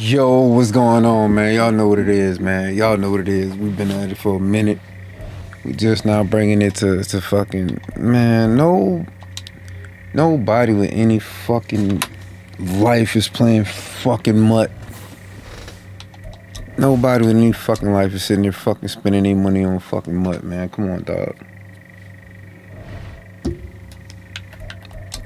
Yo, what's going on, man? Y'all know what it is, man. Y'all know what it is. We've been at it for a minute. We just now bringing it to fucking, man. Nobody with any fucking life is playing fucking mutt. Nobody with any fucking life is sitting there fucking spending any money on fucking mutt, man. Come on, dog.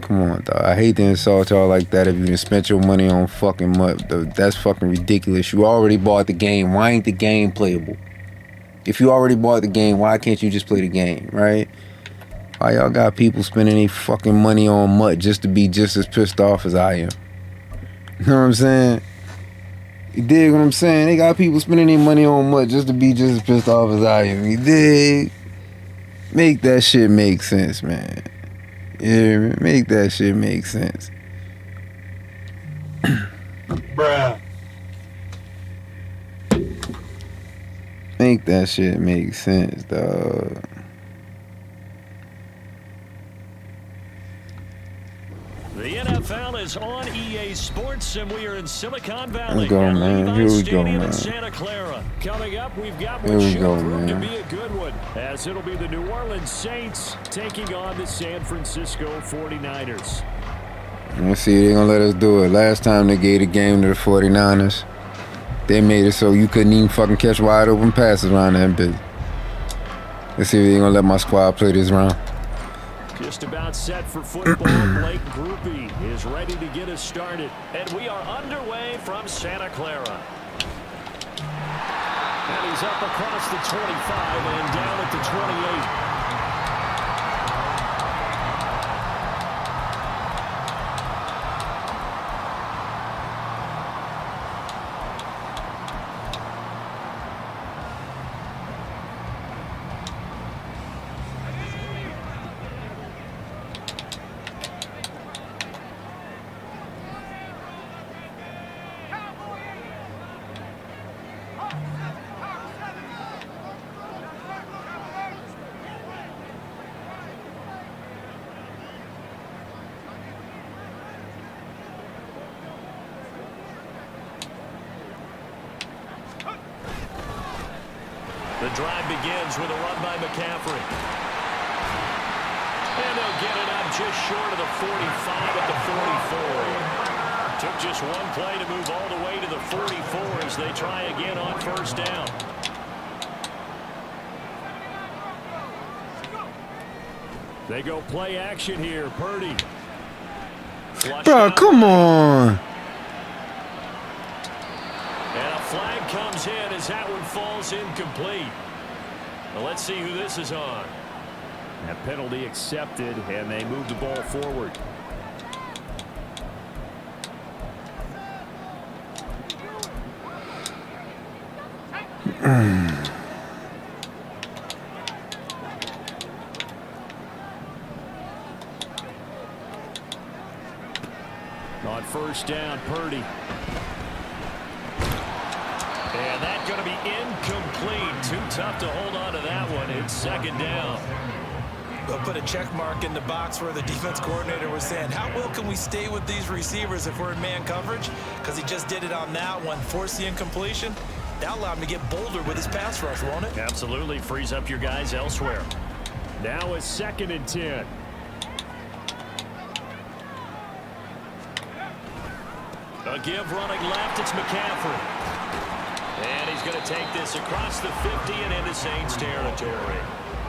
Come on, dog. I hate to insult y'all like that if you done spent your money on fucking mutt. That's fucking ridiculous. You already bought the game. Why ain't the game playable? If you already bought the game, why can't you just play the game, right? Why y'all got people spending any fucking money on mutt just to be just as pissed off as I am? You know what I'm saying? You dig what I'm saying? They got people spending their money on mutt just to be just as pissed off as I am. You dig? Make that shit make sense, man. Yeah, make that shit make sense. Bruh. Make that shit make sense, dog. The NFL is on EA Sports, and we are in Silicon Valley. Let's go, man. Here we go, man. In Santa Clara. Coming up, we've got Here what we should go, prove to man. be a good one, as it'll be the New Orleans Saints taking on the San Francisco 49ers. Let's see if they're gonna let us do it. Last time they gave the game to the 49ers, they made it so you couldn't even fucking catch wide open passes around that bitch. Let's see if they're gonna let my squad play this round. Just about set for football. Blake Groupie is ready to get us started. And we are underway from Santa Clara. And he's up across the 25 and down at the 28. The drive begins with a run by McCaffrey. And they'll get it up just short of the 45 at the 44. Took just one play to move all the way to the 44 as they try again on first down. They go play action here. Purdy. Bro, come on. And a flag comes in as that one falls incomplete. Well, let's see who this is on. That penalty accepted, and they move the ball forward. On first down, Purdy. And that's going to be incomplete. Too tough to hold on to that one. It's second down. They'll put a check mark in the box where the defense coordinator was saying, how well can we stay with these receivers if we're in man coverage? Because he just did it on that one. Force the incompletion. That allowed him to get bolder with his pass rush, won't it? Absolutely. Frees up your guys elsewhere. Now it's 2nd and 10. A give running left. It's McCaffrey. And he's going to take this across the 50 and into Saints territory.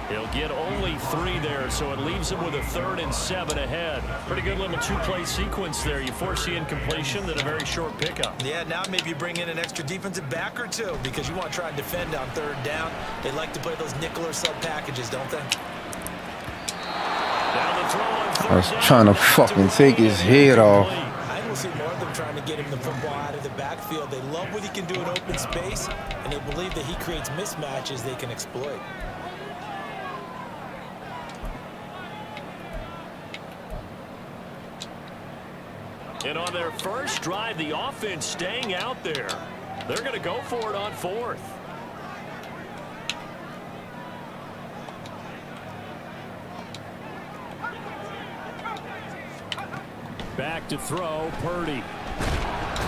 He'll get only 3 there, so it leaves him with a 3rd and 7 ahead. Pretty good little 2-play sequence there. You force the incompletion, then a very short pickup. Yeah, now maybe bring in an extra defensive back or two because you want to try and defend on 3rd down. They like to play those nickel or sub packages, don't they? Down the throw on 3rd I was trying to fucking take his head off. I will see more of them trying to get him the football out of the backfield. They love what he can do in open space, and they believe that he creates mismatches they can exploit. And on their first drive, the offense staying out there. They're going to go for it on 4th. Back to throw, Purdy.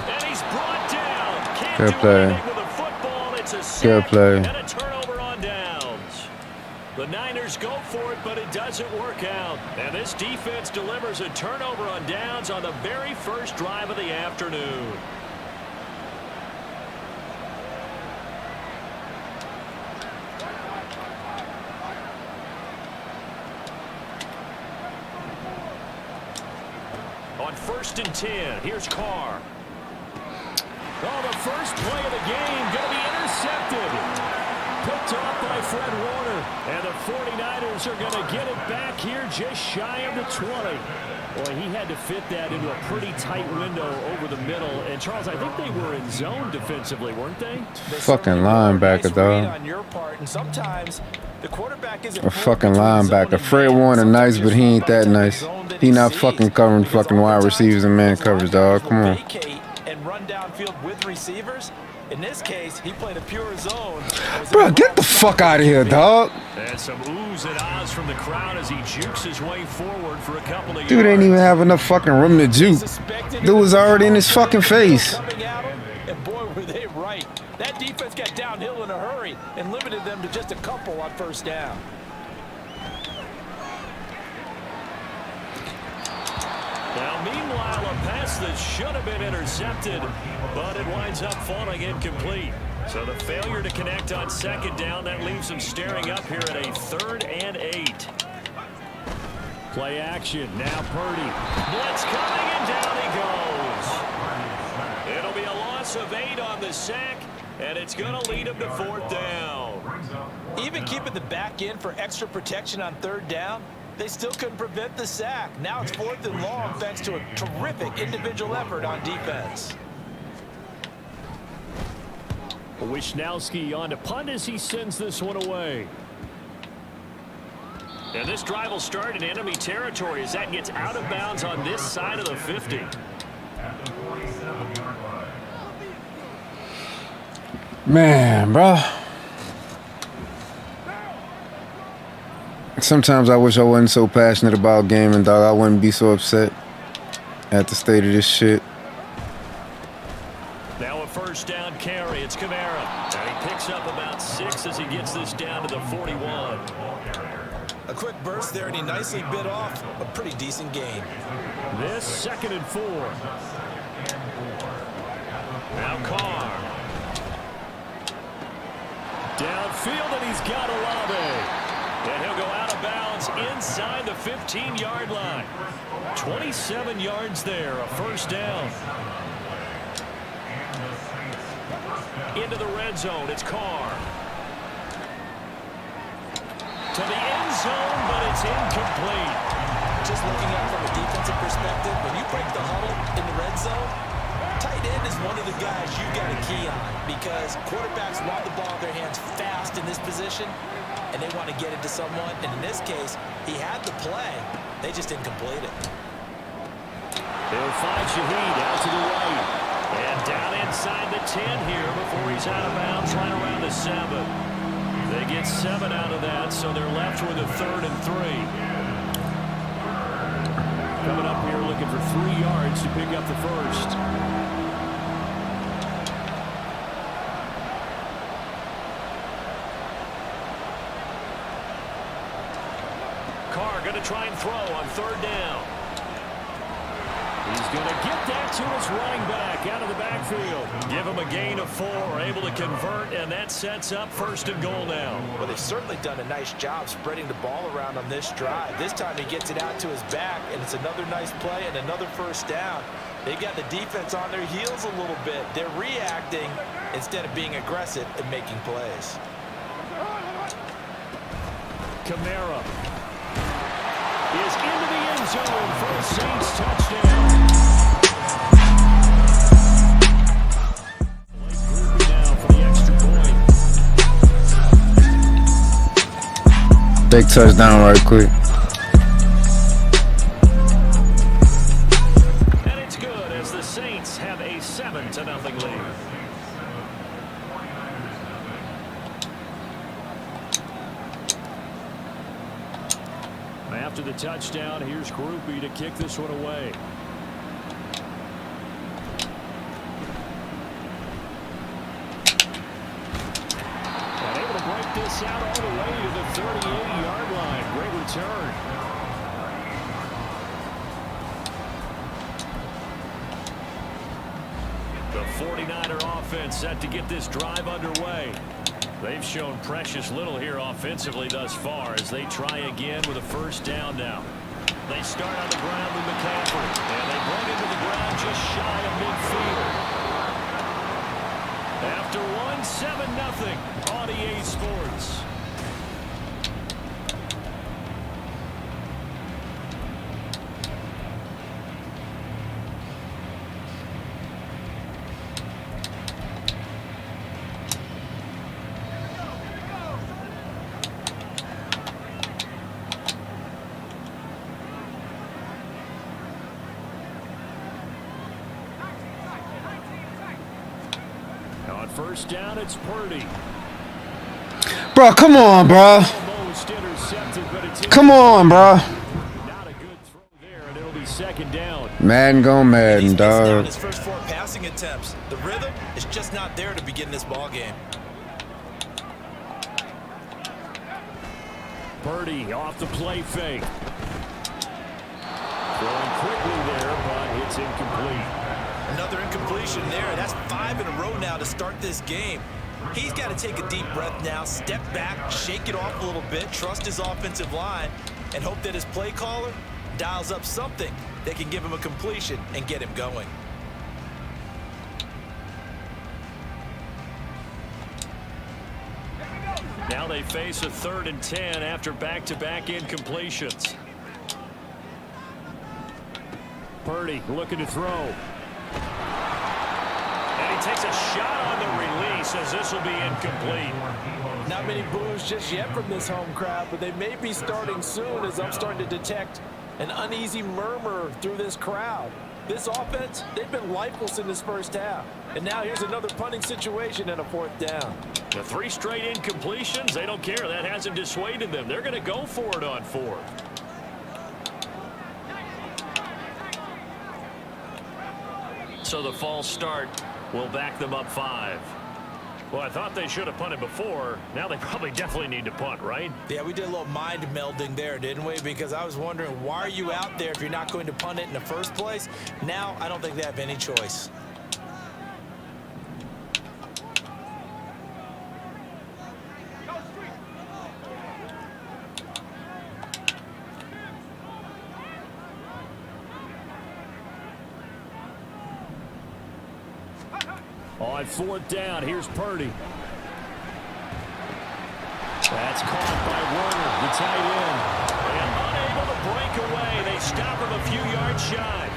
And he's brought down. Can't Good do play. anything with a football. It's a sack Good play. and a turnover on downs. The Niners go for it, but it doesn't work out. And this defense delivers a turnover on downs on the very first drive of the afternoon. On 1st and 10, here's Carr. Oh, the first play of the game going to be intercepted. Picked off by Fred Warner. And the 49ers are going to get it back here just shy of the 20. Boy, he had to fit that into a pretty tight window over the middle. And, Charles, I think they were in zone defensively, weren't they? Fucking linebacker, dog. On your part, and sometimes the quarterback isn't A fucking linebacker. Fred Warner nice, but he ain't that nice. He not fucking covering fucking wide receivers and man coverage, dog. Come on. And run downfield with receivers. In this case, he played a pure zone. Bro, get the fuck out of here, dog. And some oohs and ahs from the crowd as he jukes his way forward for a couple of yards. Dude ain't even have enough fucking room to juke. Dude was already in his fucking face. And boy, were they right. That defense got downhill in a hurry and limited them to just a couple on 1st down. Now, meanwhile, a pass that should have been intercepted, but it winds up falling incomplete. So the failure to connect on 2nd down, that leaves them staring up here at a 3rd and 8. Play action. Now Purdy. Blitz coming, and down he goes. It'll be a loss of 8 on the sack, and it's going to lead him to 4th down. Even keeping the back in for extra protection on 3rd down, they still couldn't prevent the sack. Now it's 4th and long thanks to a terrific individual effort on defense. Wishnowski on to punt as he sends this one away. And this drive will start in enemy territory as that gets out of bounds on this side of the 50. Man, bro. Sometimes I wish I wasn't so passionate about gaming, dog. I wouldn't be so upset at the state of this shit. Now a 1st down carry. It's Kamara. And he picks up about 6 as he gets this down to the 41. A quick burst there, and he nicely bit off a pretty decent gain. This 2nd and 4. Now Carr. Downfield, and he's got Olave. And he'll go out of bounds inside the 15-yard line. 27 yards there, a 1st down. Into the red zone, it's Carr. To the end zone, but it's incomplete. Just looking at it from a defensive perspective, when you break the huddle in the red zone, tight end is one of the guys you got to key on because quarterbacks want the ball in their hands fast in this position, and they want to get it to someone. And in this case, he had the play. They just didn't complete it. They'll find Shaheed out to the right. And down inside the 10 here before he's out of bounds right around the 7. They get 7 out of that, so they're left with a 3rd and 3. Coming up here looking for 3 yards to pick up the 1st. Carr going to try and throw on 3rd down. He's going to get that to his running back out of the backfield. Give him a gain of 4, able to convert, and that sets up 1st and goal now. Well, they've certainly done a nice job spreading the ball around on this drive. This time he gets it out to his back, and it's another nice play and another 1st down. They've got the defense on their heels a little bit. They're reacting instead of being aggressive and making plays. Kamara is into the end zone for a Saints touchdown. Now for the extra point. Big touchdown right quick. And it's good as the Saints have a 7-0 lead. After the touchdown, here's Groupie to kick this one away. gets out all the way to the 38-yard line. Great return. The 49er offense set to get this drive underway. They've shown precious little here offensively thus far as they try again with a first down now. They start on the ground with McCaffrey, and they run into the ground just shy of midfield. After one, 7-0 on EA Sports. On first down, it's Purdy. Bro, come on, bro. Come on, bro. Not a good throw there, and it'll be second down. Madden go Madden, dog. His first 4 passing attempts. The rhythm is just not there to begin this ball game. Purdy off the play fake. Throwing quickly there, but it's incomplete. Another incompletion there. That's 5 in a row now to start this game. He's got to take a deep breath now, step back, shake it off a little bit, trust his offensive line, and hope that his play caller dials up something that can give him a completion and get him going. Now they face a 3rd and 10 after back-to-back incompletions. Purdy looking to throw. And he takes a shot on the release as this will be incomplete. Not many boos just yet from this home crowd, but they may be starting soon as I'm starting to detect an uneasy murmur through this crowd. This offense, they've been lifeless in this first half. And now here's another punting situation and a 4th down. The 3 straight incompletions, they don't care. That hasn't dissuaded them. They're going to go for it on 4th. So the false start will back them up 5. Well, I thought they should have punted before. Now they probably definitely need to punt, right? Yeah, we did a little mind melding there, didn't we? Because I was wondering, why are you out there if you're not going to punt it in the first place? Now, I don't think they have any choice. On 4th down, here's Purdy. That's caught by Werner, the tight end. And unable to break away. They stop him a few yards shy.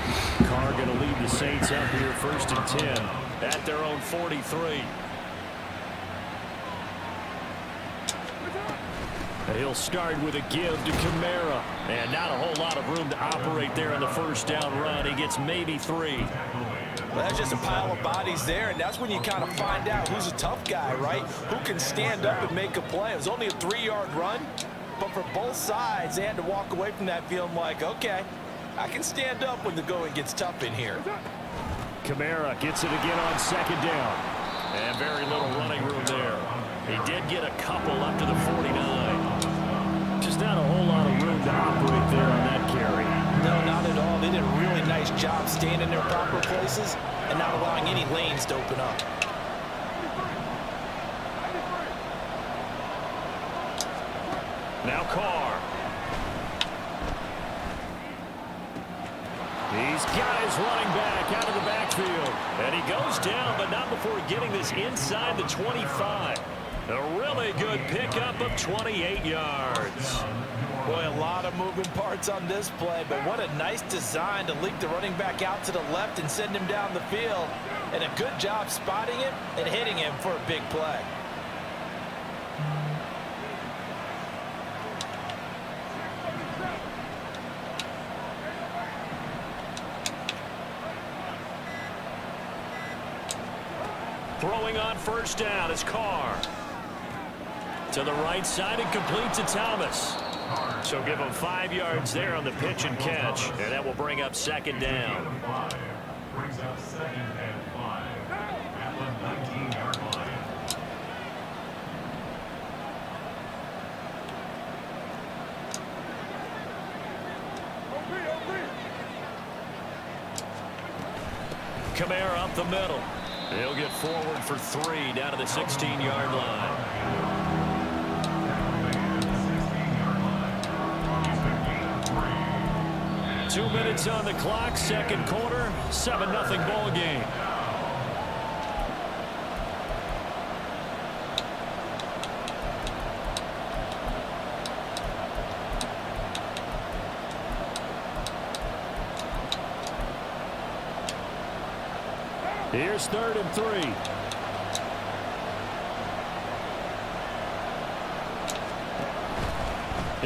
Carr going to lead the Saints up here 1st and 10 at their own 43. He'll start with a give to Kamara. And not a whole lot of room to operate there on the first down run. He gets maybe 3. Well, that's just a pile of bodies there, and that's when you kind of find out who's a tough guy, right? Who can stand up and make a play. It was only a 3-yard run, but for both sides, they had to walk away from that feeling like, okay, I can stand up when the going gets tough in here. Kamara gets it again on 2nd down. And very little running room there. He did get a couple up to the 49. Just not a whole lot of room to operate there on that carry. No, not at all. They did a really nice job staying in their proper places and not allowing any lanes to open up. Now Carr. He's got his running back out of the backfield. And he goes down, but not before getting this inside the 25. A really good pickup of 28 yards. Boy, a lot of moving parts on this play, but what a nice design to leak the running back out to the left and send him down the field. And a good job spotting him and hitting him for a big play. Throwing on first down is Carr. To the right side and complete to Thomas. So give him 5 yards there on the pitch and catch, and that will bring up 2nd down. Brings up 2nd and 5 at the 19-yard line. Kamara up the middle. He'll get forward for 3 down to the 16-yard line. 2 minutes on the clock, second quarter, 7-0 ball game. Here's 3rd and 3.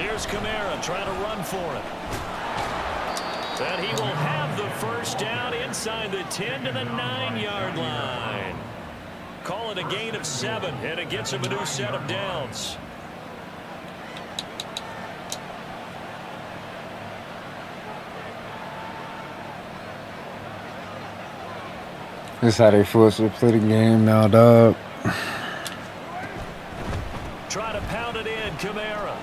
Here's Kamara trying to run for it. And he will have the first down inside the 10 to the 9-yard line. Call it a gain of 7, and it gets him a new set of downs. This how they force to play the game now, dog. Try to pound it in, Kamara.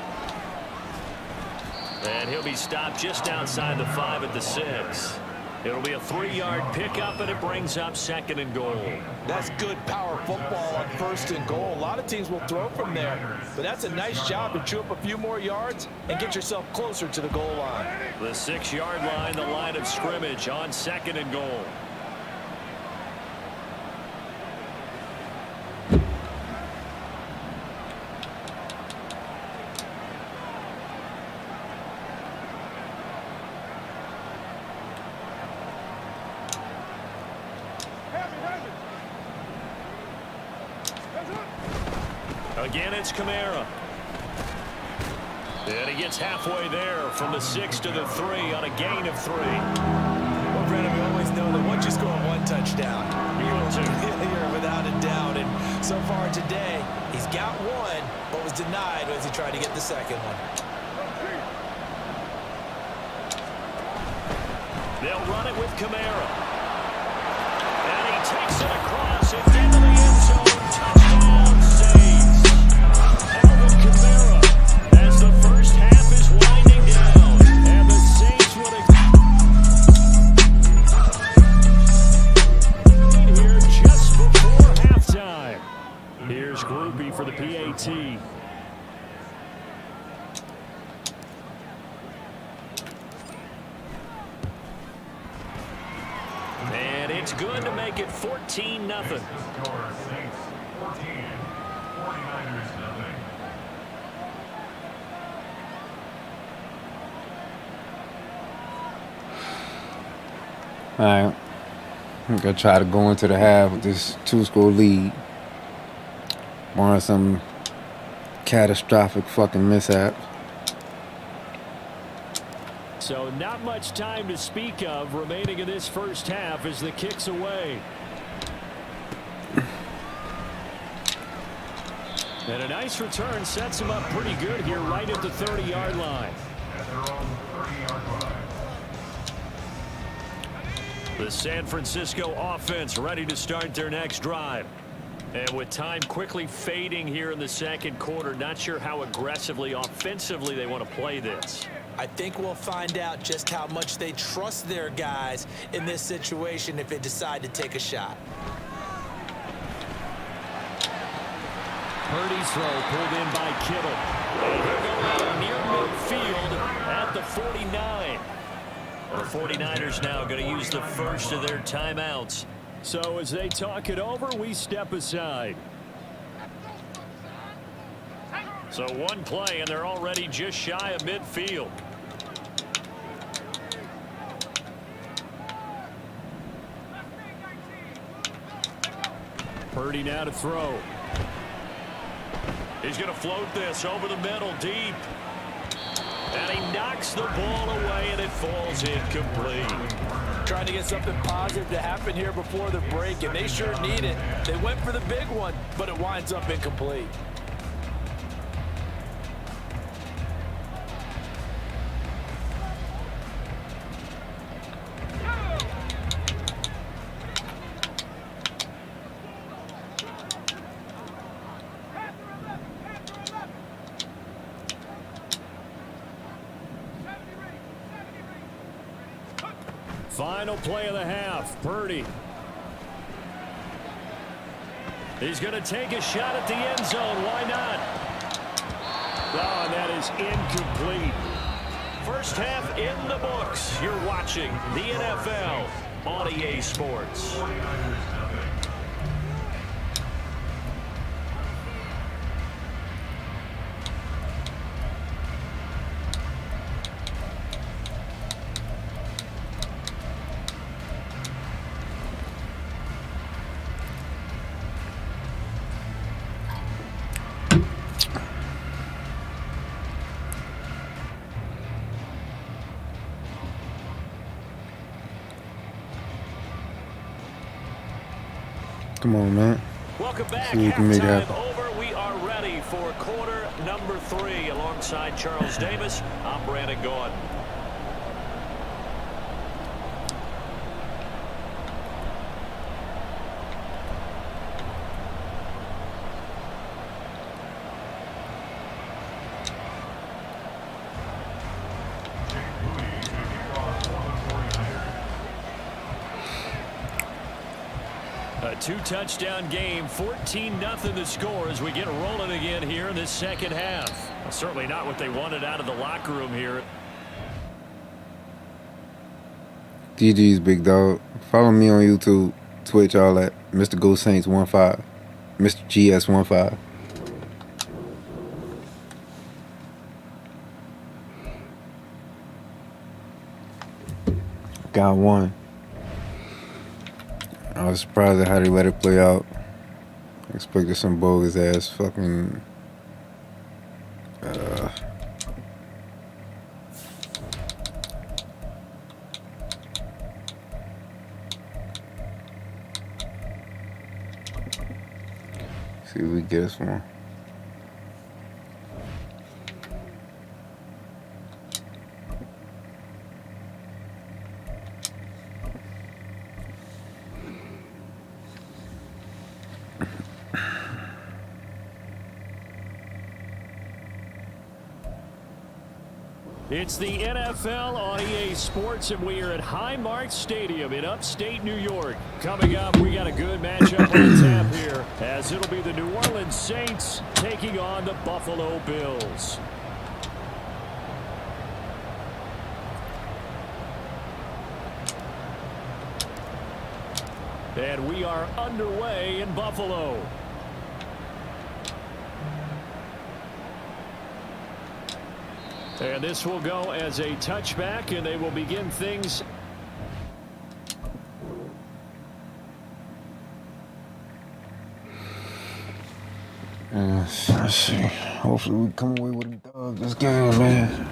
And he'll be stopped just outside the 5 at the 6. It'll be a 3-yard pickup, and it brings up 2nd and goal. That's good power football on 1st and goal. A lot of teams will throw from there, but that's a nice job to chew up a few more yards and get yourself closer to the goal line. The 6-yard line, the line of scrimmage on 2nd and goal. Again, it's Kamara. And he gets halfway there from the 6 to the 3 on a gain of 3. Well, Brandon, we always know that once you score 1 touchdown, you're without a doubt. And so far today, he's got 1, but was denied as he tried to get the 2nd one. They'll run it with Kamara. And he takes it across and into the end zone. Touchdown saves. Alvin Kamara as the first half is winding down. And the Saints would have here just before halftime. Here's Groupie for the PAT. And it's good to make it 14-0. Score Saints 14, 49ers 0. All right. I'm going to try to go into the half with this 2-score lead. Barring some catastrophic fucking mishap. So not much time to speak of remaining in this first half as the kick's away. And a nice return sets him up pretty good here right at the 30-yard line. At their own 30-yard line. The San Francisco offense ready to start their next drive. And with time quickly fading here in the second quarter, not sure how aggressively offensively they want to play this. I think we'll find out just how much they trust their guys in this situation if they decide to take a shot. Purdy's throw pulled in by Kittle. And he'll go out near midfield at the 49. The 49ers now going to use the first of their timeouts. So as they talk it over, we step aside. So one play, and they're already just shy of midfield. Purdy now to throw. He's going to float this over the middle deep. And he knocks the ball away, and it falls incomplete. Trying to get something positive to happen here before the break, and they sure need it. They went for the big one, but it winds up incomplete. Final play of the half. Purdy He's going to take a shot at the end zone. Why not? Oh, and that is incomplete. First half in the books. You're watching the NFL on EA Sports. Come on, man. Welcome back. See if we can make it Halftime over. We are ready for quarter number 3. Alongside Charles Davis, I'm Brandon Gordon. A 2-touchdown game, 14-0 the score as we get rolling again here in this second half. Well, certainly not what they wanted out of the locker room here. GG's, big dog. Follow me on YouTube, Twitch, all that. Mr. Go Saints 15. Mr. GS 15. Got one. I was surprised at how they let it play out. I expected some bogus ass fucking see if we get this one. It's the NFL on EA Sports, and we are at Highmark Stadium in upstate New York. Coming up, we got a good matchup on tap here, as it'll be the New Orleans Saints taking on the Buffalo Bills. And we are underway in Buffalo. And this will go as a touchback, and they will begin things. Let's see. Hopefully we come away with a dub this game, man.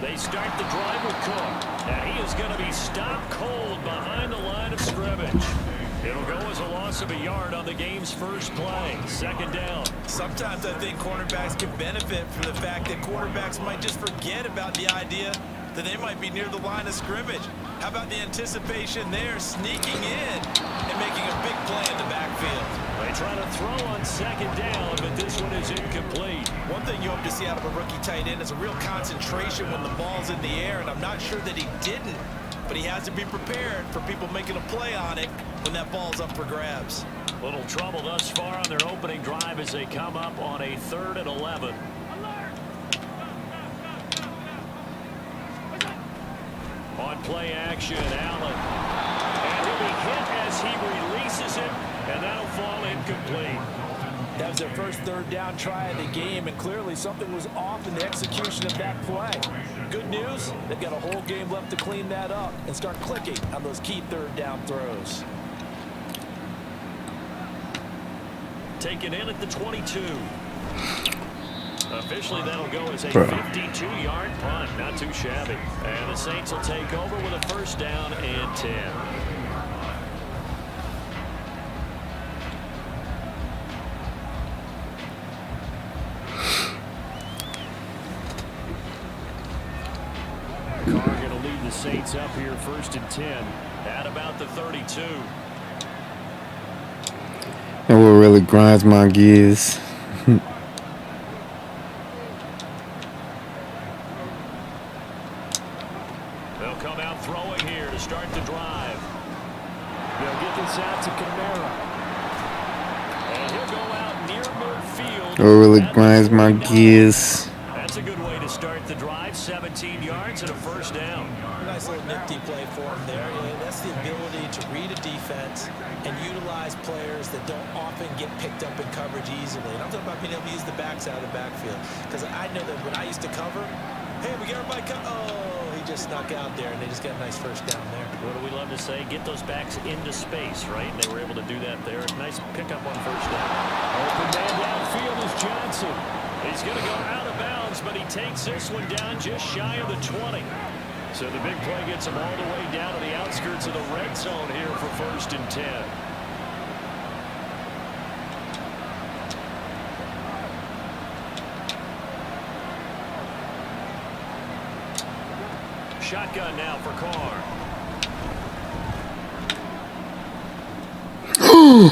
They start the drive with Cook, and he is going to be stopped cold behind the line of scrimmage. It'll go as a loss of a yard on the game's first play. Second down. Sometimes I think cornerbacks can benefit from the fact that quarterbacks might just forget about the idea that they might be near the line of scrimmage. How about the anticipation there, sneaking in and making a big play in the backfield? They try to throw on second down, but this one is incomplete. One thing you hope to see out of a rookie tight end is a real concentration when the ball's in the air, and I'm not sure that he didn't, but he has to be prepared for people making a play on it when that ball's up for grabs. Little trouble thus far on their opening drive as they come up on a 3rd and 11. On play action, Allen. And he'll be hit as he releases it, and that'll fall incomplete. That was their first 3rd down try of the game, and clearly something was off in the execution of that play. Good news, they've got a whole game left to clean that up and start clicking on those key 3rd down throws. Taken in at the 22. Officially, that'll go as a Bro. 52-yard punt. Not too shabby. And the Saints will take over with a first down and 10. Carr going to lead the Saints up here first and 10 at about the 32. And what really grinds my gears. They'll come out throwing here to start the drive. They'll get this out to Kamara. And he'll go out near midfield. What really grinds my gears. That's a good way to start the drive. 17 yards and a first down. Nice little nifty play for him there. You know, that's the ability to read a defense and utilize players that don't often get picked up in coverage easily. And I'm talking about being able to use the backs out of the backfield. Because I know that when I used to cover, hey, we got everybody oh, he just snuck out there, and they just got a nice first down there. What do we love to say? Get those backs into space, right? And they were able to do that there. Nice pickup on first down. Open man downfield is Johnson. He's going to go out of bounds, but he takes this one down just shy of the 20. So the big play gets him all the way down to the outskirts of the red zone here for first and 10. Shotgun now for Carr. And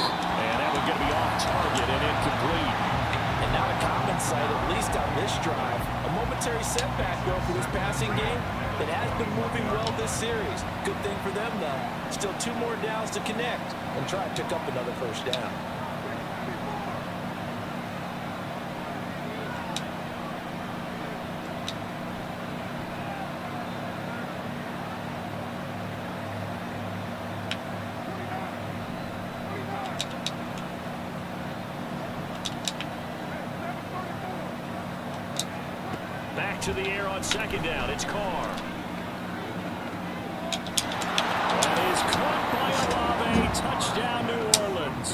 that one going to be off target and incomplete. And now to compensate, at least on this drive, a momentary setback, though, for this passing game that has been moving well this series. Good thing for them, though. Still 2 more downs to connect and try to pick up another first down. Back to the air on second down. It's Carr. That is caught by Olave. Touchdown, New Orleans.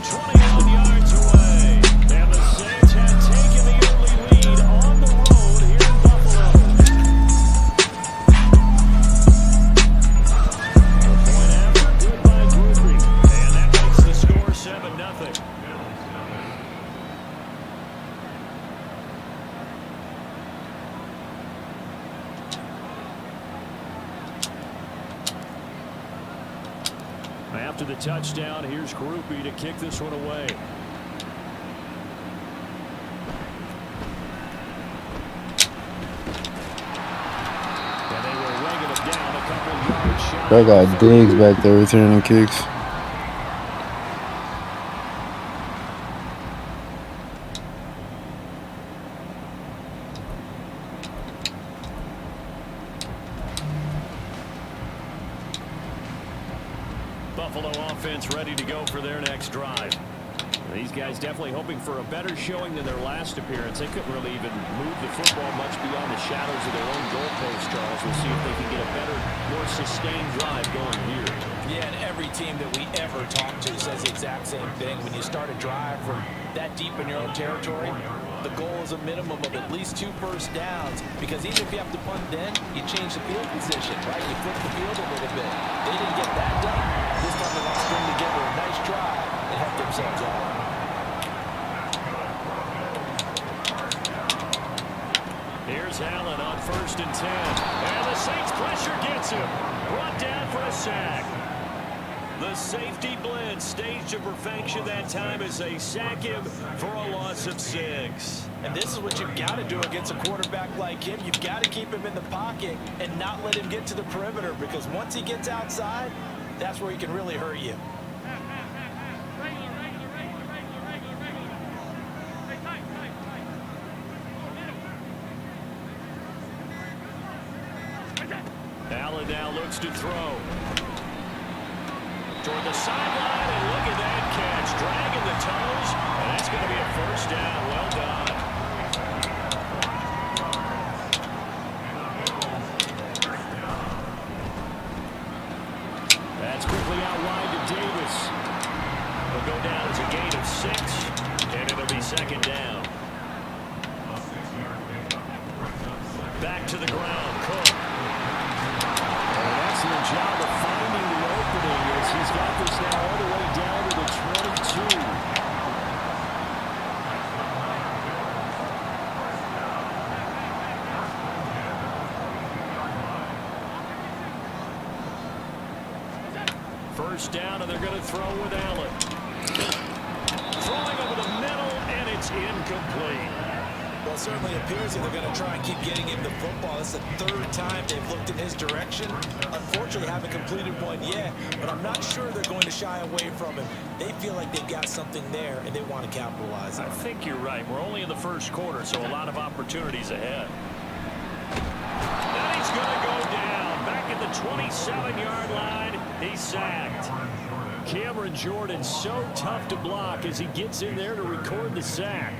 21 yards away. And the Saints have taken the early lead on the road here in Buffalo. A point after, good by Groupie. And that makes the score 7-0. After the touchdown, here's Groupie to kick this one away. And they were legging it down a couple yards shy. I got Diggs back there returning kicks. Buffalo offense ready to go for their next drive. These guys definitely hoping for a better showing than their last appearance. They couldn't really even move the football much beyond the shadows of their own goalpost, Charles. We'll see if they can get a better, more sustained drive going here. Yeah, and every team that we ever talk to says the exact same thing. When you start a drive from that deep in your own territory, the goal is a minimum of at least 2 first downs, because even if you have to punt then, you change the field position, right? You flip the field a little bit. They didn't get that done. This time they want to string together a nice drive and help themselves out. Here's Allen on first and 10. And the Saints pressure gets him. Brought down for a sack. The safety blitz staged to perfection that time as they sack him for a loss of 6. And this is what you've got to do against a quarterback like him. You've got to keep him in the pocket and not let him get to the perimeter, because once he gets outside, that's where he can really hurt you. Allen now looks to throw. Toward the sideline, and look at that catch. Dragging the toes, and that's going to be a first down. Well done. That's quickly out wide to Davis. It'll go down as a gain of 6, and it'll be second down. back to the ground. Cook. And an excellent job of finding the opening as he's got this now all the way down to the 22. First down, and they're going to throw with Allen. Throwing over the middle, and it's incomplete. Well, it certainly appears that they're going to try and keep getting him the football. It's the third time they've looked in his direction. Unfortunately, haven't completed one yet, but I'm not sure they're going to shy away from him. They feel like they've got something there, and they want to capitalize on it. I think you're right. We're only in the first quarter, so a lot of opportunities ahead. And he's going to go down. Back at the 27-yard line, he's sacked. Cameron Jordan so tough to block as he gets in there to record the sack.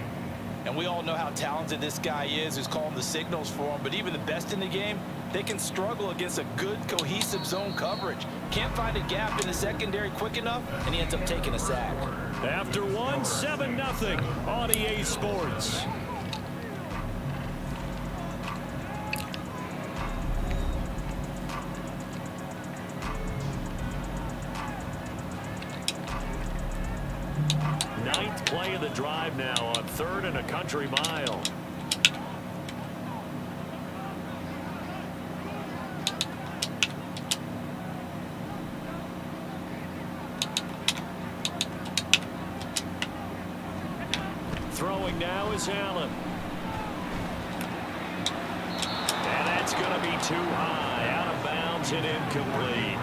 And we all know how talented this guy is who's calling the signals for him, but even the best in the game, they can struggle against a good, cohesive zone coverage. Can't find a gap in the secondary quick enough, and he ends up taking a sack. After one, 7-0 on EA Sports. Ninth play of the drive now on 3rd and a country mile. Throwing now is Allen. And that's going to be too high. Out of bounds and incomplete.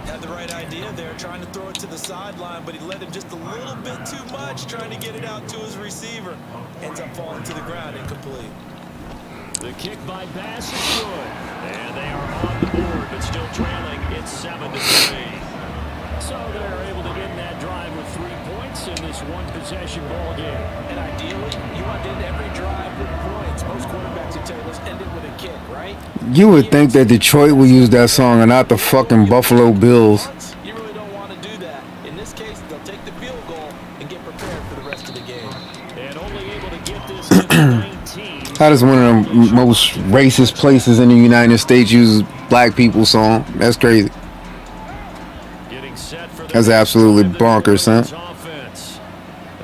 Had the right idea there, trying to throw it to the sideline, but he led him just a little bit too much, trying to get it out to his receiver. Ends up falling to the ground, incomplete. The kick by Bass is good. And they are on the board, but still trailing. It's 7-3. So they're able to end that drive with 3 points in this one-possession ball game. And ideally, you want to end every drive with points. Most quarterbacks would tell you, let's end it with a kick, right? You would think that Detroit would use that song and not the fucking Buffalo Bills. You really don't want to do that. In this case, they'll take the field goal and get prepared for the rest of the game. And only able to get this to 19. How does one of the most racist places in the United States use black people's song? That's crazy. Getting set for That's absolutely bonkers, son. Offense.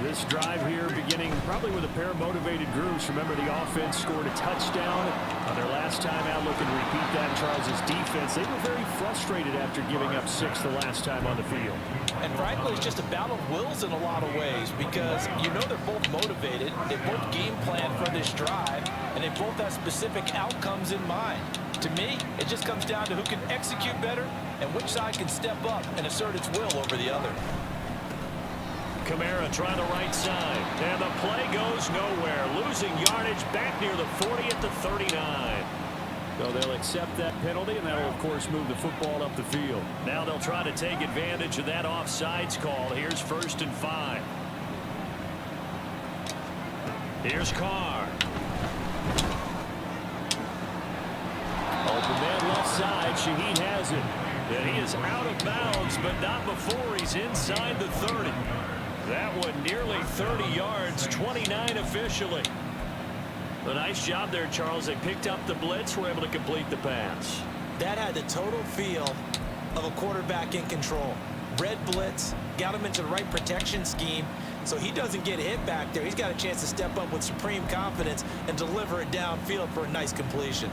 This drive here beginning probably with a pair of motivated groups. Remember, the offense scored a touchdown on their last time out. Looking to repeat that. Charles' defense, they were very frustrated after giving up 6 the last time on the field. And frankly, it's just a battle of wills in a lot of ways because you know they're both motivated, they both game plan for this drive, and they both have specific outcomes in mind. To me, it just comes down to who can execute better and which side can step up and assert its will over the other. Kamara trying the right side, and the play goes nowhere. Losing yardage back near the 40 at the 39. So they'll accept that penalty, and that'll, of course, move the football up the field. Now they'll try to take advantage of that offsides call. Here's 1st and 5. Here's Carr. Open man left side. Shaheed has it. And he is out of bounds, but not before he's inside the 30. That one nearly 30 yards, 29 officially. A nice job there, Charles. They picked up the blitz, were able to complete the pass. That had the total feel of a quarterback in control. Red blitz, got him into the right protection scheme, so he doesn't get hit back there. He's got a chance to step up with supreme confidence and deliver it downfield for a nice completion.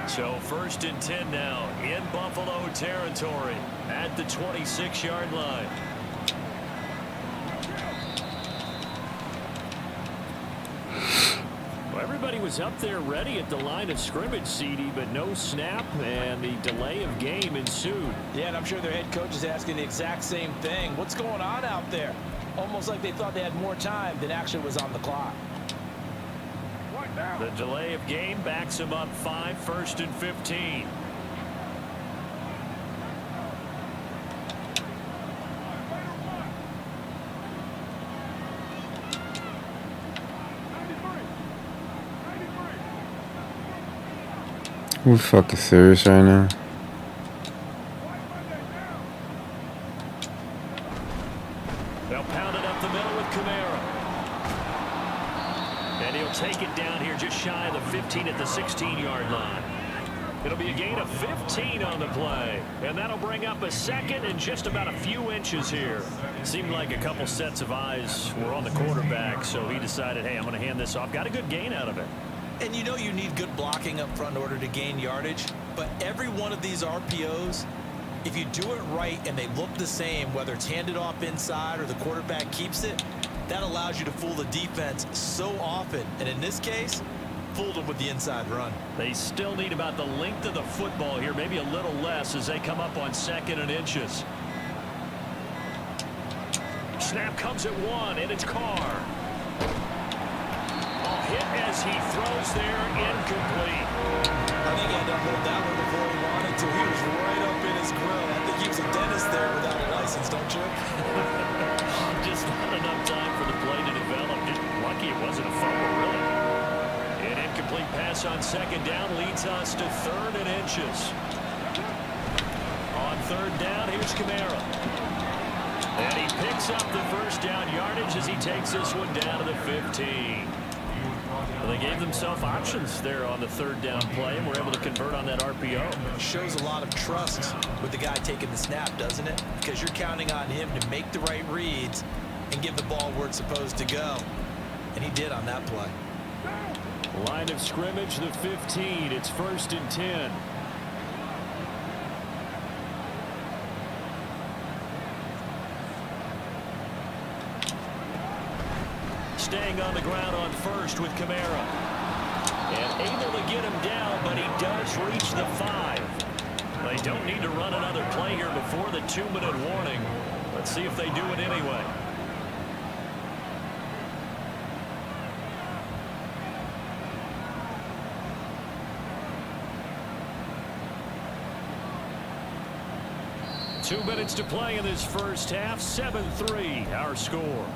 So 1st and 10 now in Buffalo territory at the 26-yard line. Everybody was up there ready at the line of scrimmage, CD, but no snap, and the delay of game ensued. Yeah, and I'm sure their head coach is asking the exact same thing. What's going on out there? Almost like they thought they had more time than actually was on the clock. The delay of game backs him up 5, 1st and 15. We fucking serious right now? They'll pound it up the middle with Kamara. And he'll take it down here just shy of the 15 at the 16-yard line. It'll be a gain of 15 on the play. And that'll bring up a second and just about a few inches here. Seemed like a couple sets of eyes were on the quarterback, so he decided, hey, I'm going to hand this off. Got a good gain out of it. And you know you need good blocking up front in order to gain yardage. But every one of these RPOs, if you do it right and they look the same, whether it's handed off inside or the quarterback keeps it, that allows you to fool the defense so often. And in this case, fooled them with the inside run. They still need about the length of the football here, maybe a little less as they come up on 2nd and inches. Snap comes at 1, and it's Carr. Hit as he throws there, incomplete. I think he had to hold that one before he wanted to. He was right up in his grill. I think he was a dentist there without a license, don't you? Just not enough time for the play to develop. Just lucky it wasn't a fumble, really. An incomplete pass on 2nd down leads us to 3rd and inches. On 3rd down, here's Kamara. And he picks up the first down yardage as he takes this one down to the 15. Well, they gave themselves options there on the 3rd down play and were able to convert on that RPO. Shows a lot of trust with the guy taking the snap, doesn't it? Because you're counting on him to make the right reads and give the ball where it's supposed to go. And he did on that play. Line of scrimmage, the 15. It's 1st and 10. Staying on the ground on 1st with Kamara. And able to get him down, but he does reach the 5. They don't need to run another play here before the 2-minute warning. Let's see if they do it anyway. Two minutes to play in this first half. 7-3, our score.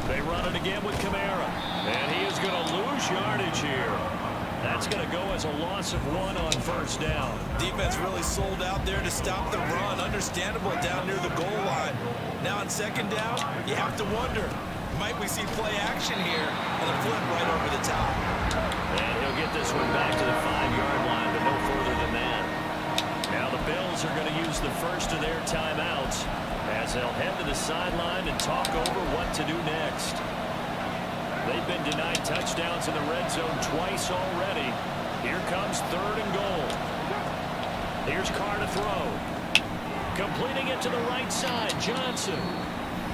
They run it again with Kamara. And he is going to lose yardage here. That's going to go as a loss of 1 on 1st down. Defense really sold out there to stop the run. Understandable down near the goal line. Now on 2nd down, you have to wonder, might we see play action here and a flip right over the top? And he'll get this one back to the 5-yard line, but no further than that. Now the Bills are going to use the first of their timeouts as they'll head to the sideline and talk over what to do next. They've been denied touchdowns in the red zone twice already. Here comes 3rd and goal. Here's Carr to throw. Completing it to the right side, Johnson.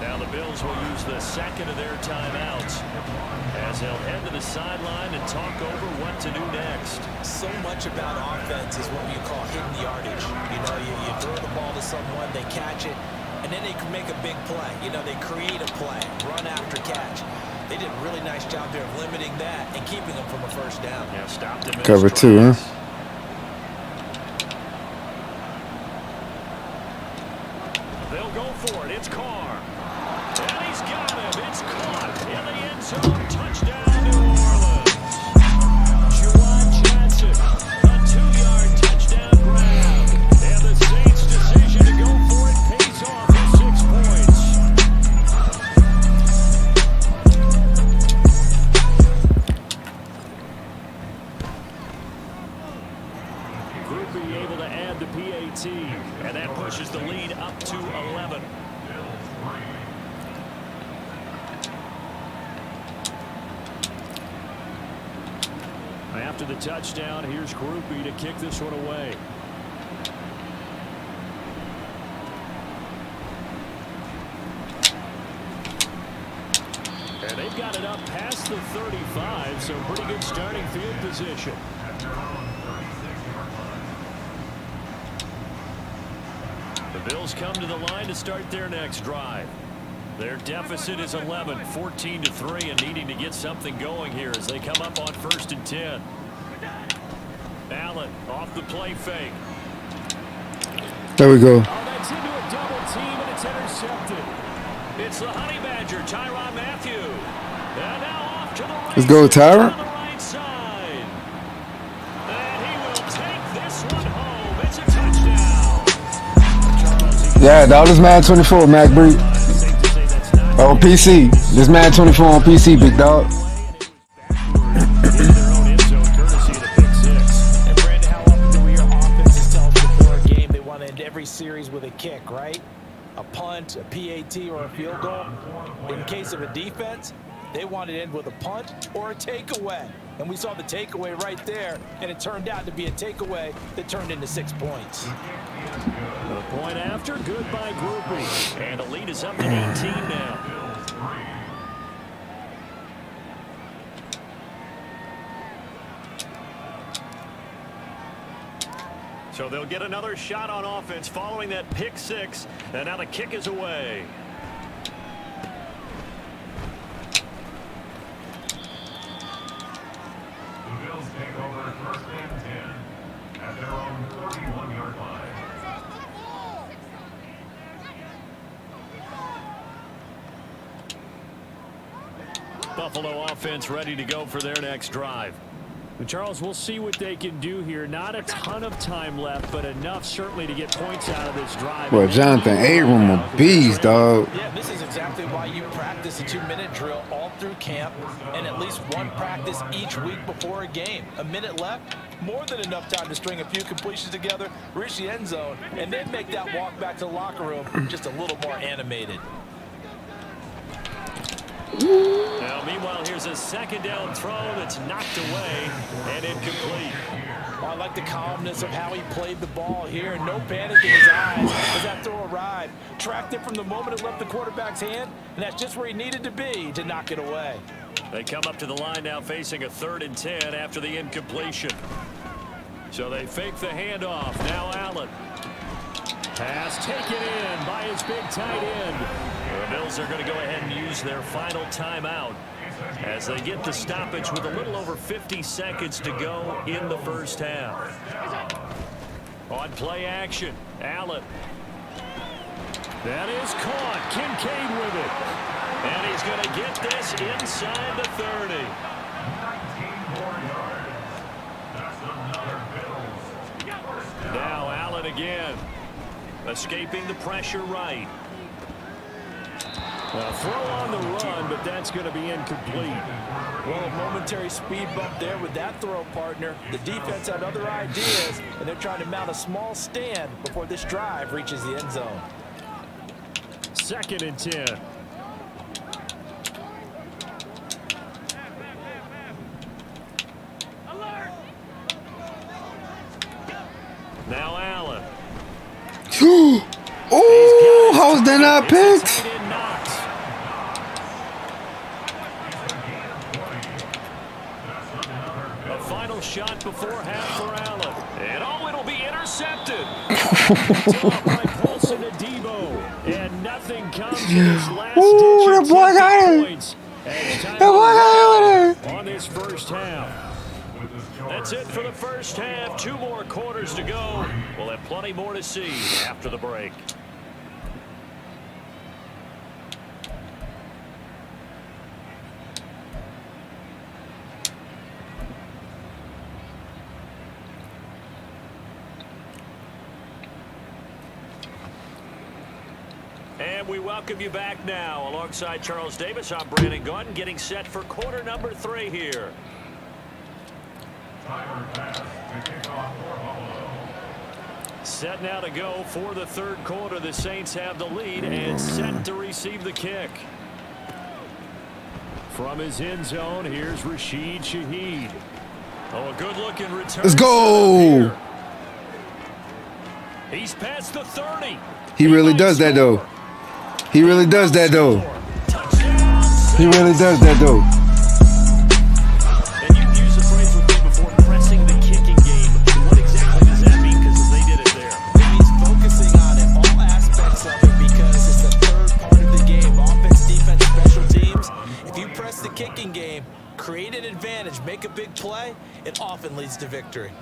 Now the Bills will use the 2nd of their timeouts as they'll head to the sideline and talk over what to do next. So much about offense is what you call hidden yardage. You know, you throw the ball to someone, they catch it, and then they can make a big play. You know, they create a play, run after catch. They did a really nice job there of limiting that and keeping them from a 1st down. Yeah, stopped him in Cover his 2, huh? tracks. They'll go for it. It's Carr. And he's got him. It's caught in the end zone. Touchdown, New Orleans. Juwan Johnson, a 2-yard touchdown grab. And the Saints' decision to go for it pays off with 6 points. Groupie able to add the PAT, and that pushes the lead up to 11. After the touchdown, here's Groupie to kick this one away. And they've got it up past the 35, so pretty good starting field position. The Bills come to the line to start their next drive. Their deficit is 11, 14-3, and needing to get something going here as they come up on 1st and 10. Allen off the play fake. There we go. Oh, that's into a double team, and it's intercepted. It's the Honey Badger, Tyrann Mathieu. And now off to the Let's races go, on Tyra. the right side. And he will take this one home. It's a touchdown. Charles, Yeah, dog. This Madden 24, Mac Bree. safe to say that's not On PC. This Madden 24 on PC, big dog. into their own end zone, courtesy of the pick six. And Brandon, how often do we hear offenses tell us before a game they want to end every series with a kick, right? A punt, a PAT, or a field goal. In case of a defense, they want to end with a punt or a takeaway. And we saw the takeaway right there, and it turned out to be a takeaway that turned into 6 points. The point after, good by Groupie. And the lead is up to 18 now. So they'll get another shot on offense following that pick six. And now the kick is away. The Bills take over first and 10 at their own 31-yard line. Buffalo offense ready to go for their next drive. Charles, we'll see what they can do here. Not a ton of time left, but enough certainly to get points out of this drive. Well, Jonathan Abram a beast, dog. Yeah, this is exactly why you practice a 2-minute drill all through camp and at least one practice each week before a game. A minute left, more than enough time to string a few completions together, reach the end zone, and then make that walk back to the locker room just a little more animated. Now, meanwhile, here's a second down throw that's knocked away and incomplete. Well, I like the calmness of how he played the ball here, and no panic in his eyes as that throw arrived. Tracked it from the moment it left the quarterback's hand, and that's just where he needed to be to knock it away. They come up to the line now facing a 3rd and 10 after the incompletion. So they fake the handoff. Now Allen. Pass taken in by his big tight end. The Bills are going to go ahead and use their final timeout as they get the stoppage with a little over 50 seconds to go in the first half. On play action, Allen. That is caught. Kincaid with it. And he's going to get this inside the 30. 19 more yards. That's another Bills. Now Allen again. Escaping the pressure right. A throw on the run, but that's going to be incomplete. Well, a momentary speed bump there with that throw, partner. The defense had other ideas, and they're trying to mount a small stand before this drive reaches the end zone. 2nd and 10. Now Allen. Ooh, how was that not picked? A final shot before half for Allen. And oh, it'll be intercepted. Top by Paulson to Debo. And nothing comes in his last Ooh, ditch the boy got it. points. The boy got it. On this first half. That's it for the first half. 2 more quarters to go. We'll have plenty more to see after the break. And we welcome you back now. Alongside Charles Davis, I'm Brandon Gunn, getting set for quarter number 3 here. Set now to go for the 3rd quarter. The Saints have the lead and set to receive the kick. From his end zone, here's Rashid Shaheed. Oh, a good-looking return. Let's go. He's past the 30. He really does that, though. He really does that, though. He really does that, though. And you've used the phrase with me before, pressing the kicking game. What exactly does that mean? Because they did it there. It means focusing on it, all aspects of it, because it's the 3rd part of the game. Offense, defense, special teams. If you press the kicking game, create an advantage, make a big play, it often leads to victory.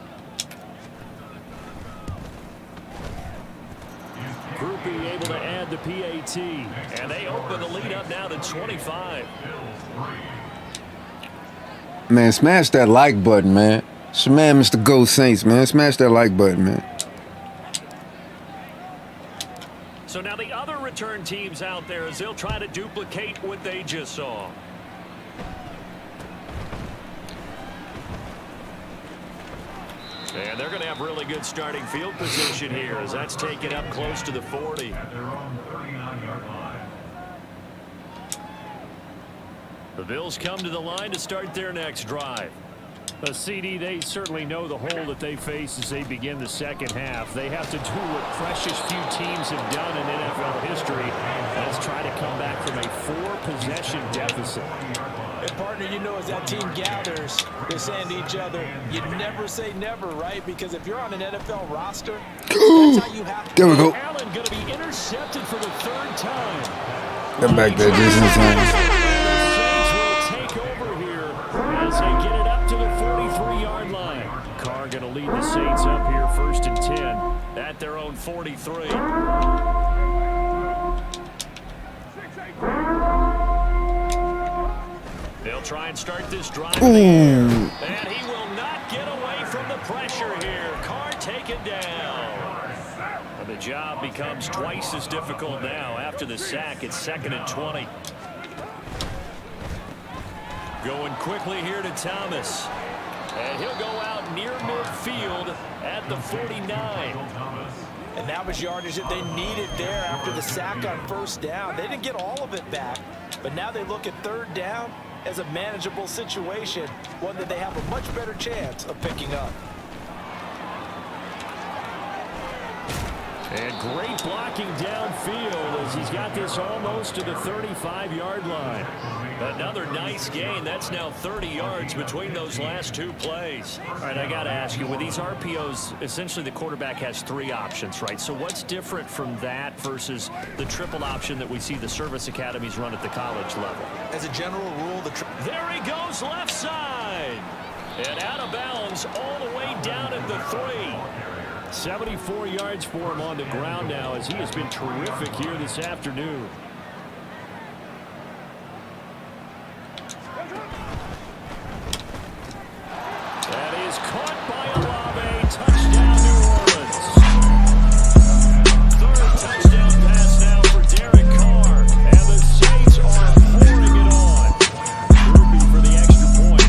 Groupie able to add the PAT. And they open the lead up now to 25. Man, smash that like button, man. Shaman, Mr. Go Saints, man. Smash that like button, man. So now the other return teams out there as they'll try to duplicate what they just saw. And they're going to have really good starting field position here as that's taken up close to the 40. At their own 39-yard line. The Bills come to the line to start their next drive. A CD, they certainly know the hole that they face as they begin the second half. They have to do what precious few teams have done in NFL history. Let's try to come back from a 4-possession deficit. And partner, you know, as that team gathers, they're saying to each other, you never say never, right? Because if you're on an NFL roster, that's how you have to. There we go. Allen going to be intercepted for the 3rd time. Come back there just in time. Take over here as they get it up to the 43-yard line. Carr going to lead the Saints up here 1st and 10 at their own 43. They'll try and start this drive. And he will not get away from the pressure here. Carr taken down. And the job becomes twice as difficult now after the sack. It's 2nd and 20. Going quickly here to Thomas. And he'll go out near midfield at the 49. And that was yardage that they needed there after the sack on 1st down. They didn't get all of it back, but now they look at 3rd down as a manageable situation, one that they have a much better chance of picking up. And great blocking downfield as he's got this almost to the 35-yard line. Another nice gain. That's now 30 yards between those last 2 plays. All right, I got to ask you, with these RPOs, essentially the quarterback has 3 options, right? So what's different from that versus the triple option that we see the service academies run at the college level? As a general rule, there he goes left side. And out of bounds all the way down at the 3. 74 yards for him on the ground now as he has been terrific here this afternoon. That is caught by Olave. Touchdown, New Orleans. 3rd touchdown pass now for Derek Carr. And the Saints are pouring it on. Ruby for the extra point.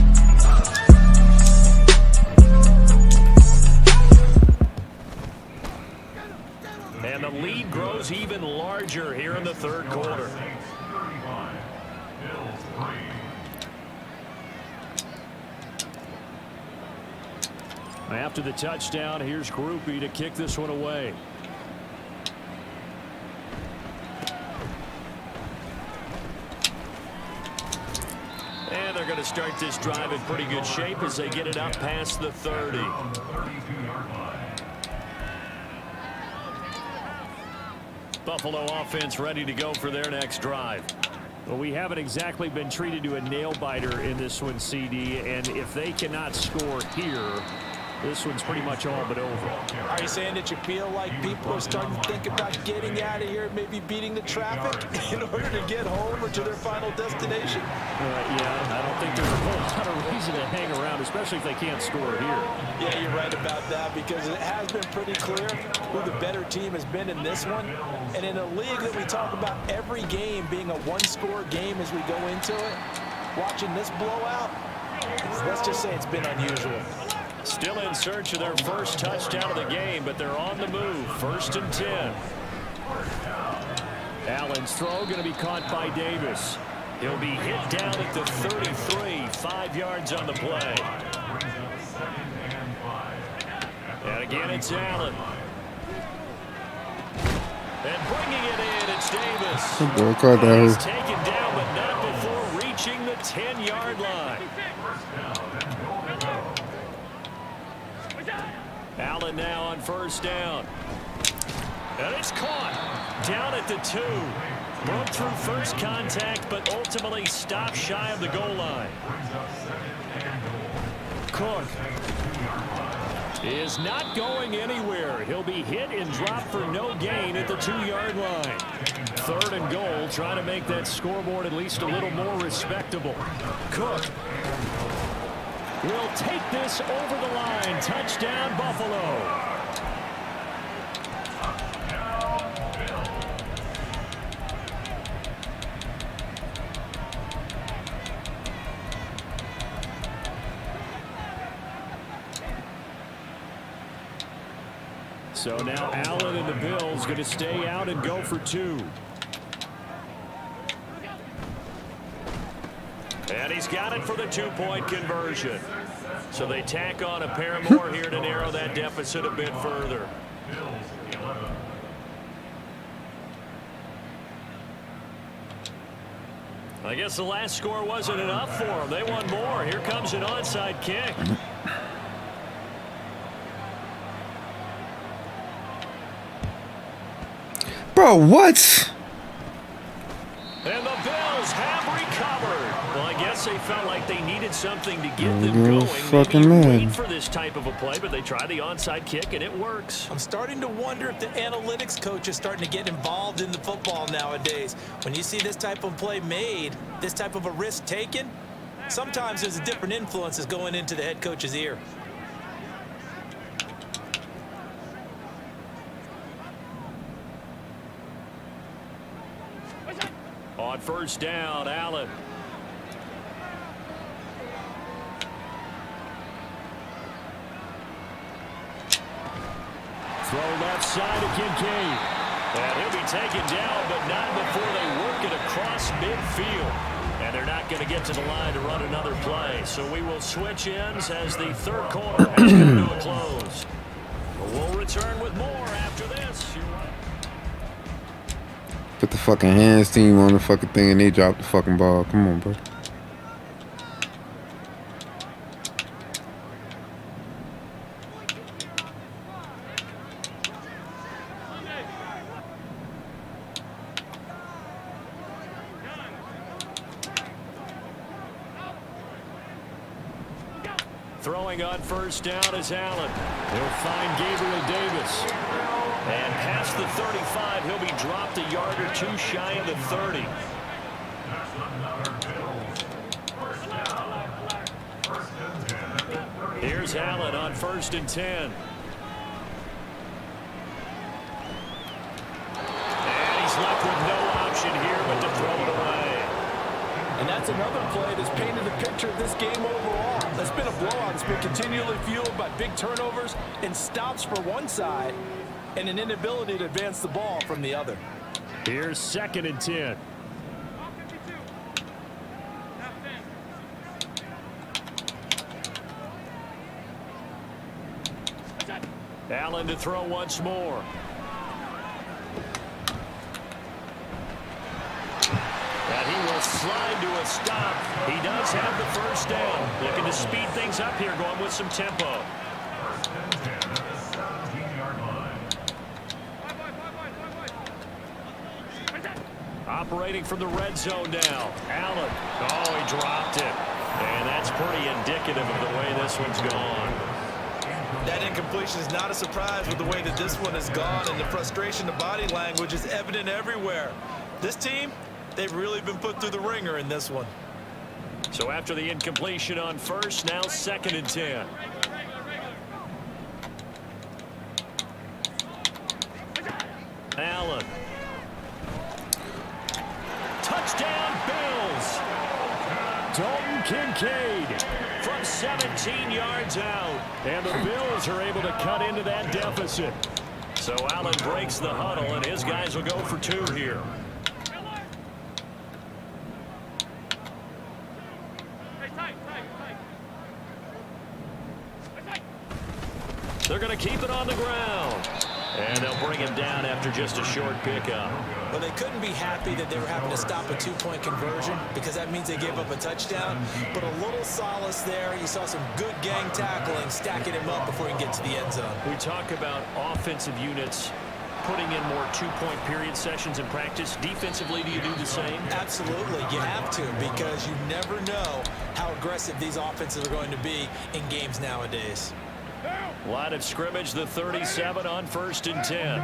And the lead grows even larger here in the 3rd quarter. After the touchdown, here's Groupie to kick this one away. And they're going to start this drive in pretty good shape as they get it up past the 30. Buffalo offense ready to go for their next drive. Well, we haven't exactly been treated to a nail-biter in this one, CD, and if they cannot score here, this one's pretty much all but over. Are you saying that you feel like people are starting to think about getting out of here, maybe beating the traffic in order to get home or to their final destination? Yeah, I don't think there's a whole lot of reason to hang around, especially if they can't score here. Yeah, you're right about that because it has been pretty clear who the better team has been in this one. And in a league that we talk about every game being a one-score game as we go into it, watching this blowout, let's just say it's been unusual. Still in search of their first touchdown of the game, but they're on the move. 1st and 10. Allen's throw going to be caught by Davis. He'll be hit down at the 33, 5 yards on the play. And again, it's Allen. And bringing it in, it's Davis. He's taken down, but not before reaching the 10-yard line. Allen now on 1st down. And it's caught down at the 2. Broke through first contact, but ultimately stopped shy of the goal line. Cook is not going anywhere. He'll be hit and dropped for no gain at the 2-yard line. 3rd and goal, trying to make that scoreboard at least a little more respectable. Cook will take this over the line. Touchdown, Buffalo. So now Allen and the Bills going to stay out and go for 2. And he's got it for the 2-point conversion. So they tack on a pair more here to narrow that deficit a bit further. I guess the last score wasn't enough for them. They want more. Here comes an onside kick. Bro, what? And the Bills have recovered. Well, I guess they felt like they needed something to get them going. Fucking Maybe man. wait for this type of a play, but they try the onside kick, and it works. I'm starting to wonder if the analytics coach is starting to get involved in the football nowadays. When you see this type of play made, this type of a risk taken, sometimes there's a different influences going into the head coach's ear. On first down, Allen. Throw left side to Kincaid. And he'll be taken down, but not before they work it across midfield. And they're not going to get to the line to run another play. So we will switch ends as the third quarter has come to a close. We'll return with more after this. Put the fucking hands team on the fucking thing and they drop the fucking ball. Come on, bro. Throwing on first down is Allen. He'll find Gabriel Davis. And past the 35, he'll be dropped a yard or two shy of the 30. Here's Allen on 1st and 10. And he's left with no option here but to throw it away. And that's another play that's painted the picture of this game overall. That's been a blowout. It's been continually fueled by big turnovers and stops for one side and an inability to advance the ball from the other. Here's 2nd and 10. Allen to throw once more. And he will slide to a stop. He does have the first down. Looking to speed things up here, going with some tempo. Operating from the red zone now. Allen. Oh, he dropped it. And that's pretty indicative of the way this one's gone. That incompletion is not a surprise with the way that this one has gone, and the frustration, the body language is evident everywhere. This team, they've really been put through the ringer in this one. So after the incompletion on first, now 2nd and 10. Allen. Touchdown, Bills. Dalton Kincaid from 17 yards out. And the Bills are able to cut into that deficit. So Allen breaks the huddle, and his guys will go for 2 here. They're going to keep it on the ground. And they'll bring him down after just a short pickup. Well, they couldn't be happy that they were having to stop a 2-point conversion because that means they gave up a touchdown. But a little solace there. You saw some good gang tackling, stacking him up before he can get to the end zone. We talk about offensive units putting in more 2-point period sessions in practice. Defensively, do you do the same? Absolutely. You have to, because you never know how aggressive these offenses are going to be in games nowadays. Line of scrimmage, the 37 on 1st and 10.